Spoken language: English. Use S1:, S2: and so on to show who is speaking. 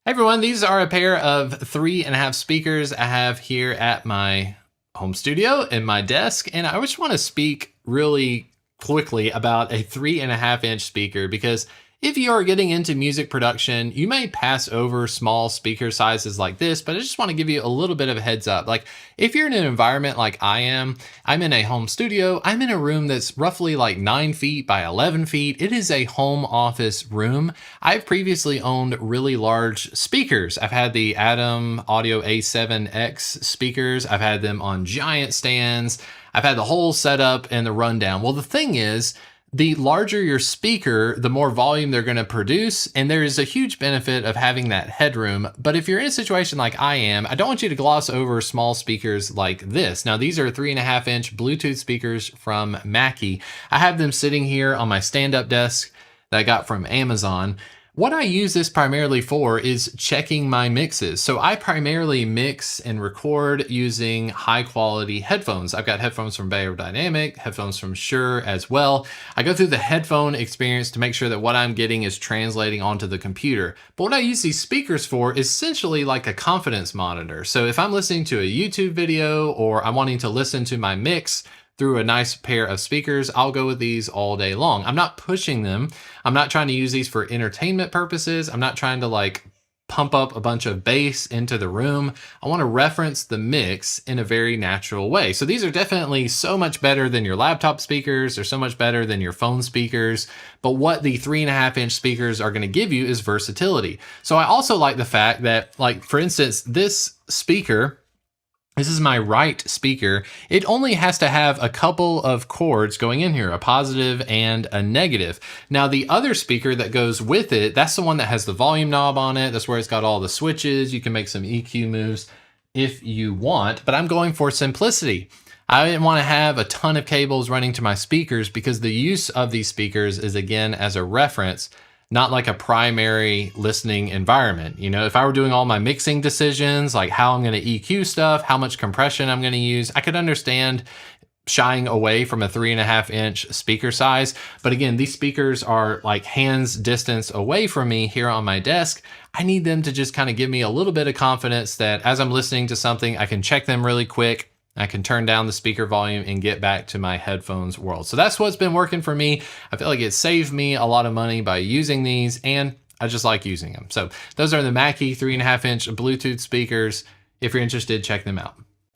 S1: Hey everyone, these are a pair of 3.5 speakers I have here at my home studio in my desk, and I just want to speak really quickly about a 3.5 inch speaker because if you are getting into music production, you may pass over small speaker sizes like this, but I just want to give you a little bit of a heads up. Like if you're in an environment like I am, I'm in a home studio, I'm in a room that's roughly like 9 feet by 11 feet. It is a home office room. I've previously owned really large speakers. I've had the Adam Audio A7X speakers. I've had them on giant stands. I've had the whole setup and the rundown. Well, the thing is, the larger your speaker, the more volume they're going to produce. And there is a huge benefit of having that headroom. But if you're in a situation like I am, I don't want you to gloss over small speakers like this. Now, these are 3.5 inch Bluetooth speakers from Mackie. I have them sitting here on my stand-up desk that I got from Amazon. What I use this primarily for is checking my mixes. So I primarily mix and record using high quality headphones. I've got headphones from Beyerdynamic, headphones from Shure as well. I go through the headphone experience to make sure that what I'm getting is translating onto the computer. But what I use these speakers for is essentially like a confidence monitor. So if I'm listening to a YouTube video or I'm wanting to listen to my mix through a nice pair of speakers, I'll go with these all day long. I'm not pushing them. I'm not trying to use these for entertainment purposes. I'm not trying to like pump up a bunch of bass into the room. I want to reference the mix in a very natural way. So these are definitely so much better than your laptop speakers. They're so much better than your phone speakers. But what the 3.5 inch speakers are going to give you is versatility. So I also like the fact that, like, for instance, this speaker, this is my right speaker. It only has to have a couple of cords going in here, a positive and a negative. Now the other speaker that goes with it, that's the one that has the volume knob on it. That's where it's got all the switches. You can make some EQ moves if you want, but I'm going for simplicity. I didn't want to have a ton of cables running to my speakers because the use of these speakers is, again, as a reference, not like a primary listening environment. You know, if I were doing all my mixing decisions, like how I'm going to EQ stuff, how much compression I'm going to use, I could understand shying away from a 3.5 inch speaker size. But again, these speakers are like hands distance away from me here on my desk. I need them to just kind of give me a little bit of confidence that as I'm listening to something, I can check them really quick. I can turn down the speaker volume and get back to my headphones world. So that's what's been working for me. I feel like it saved me a lot of money by using these, and I just like using them. So those are the Mackie 3.5 inch Bluetooth speakers. If you're interested, check them out.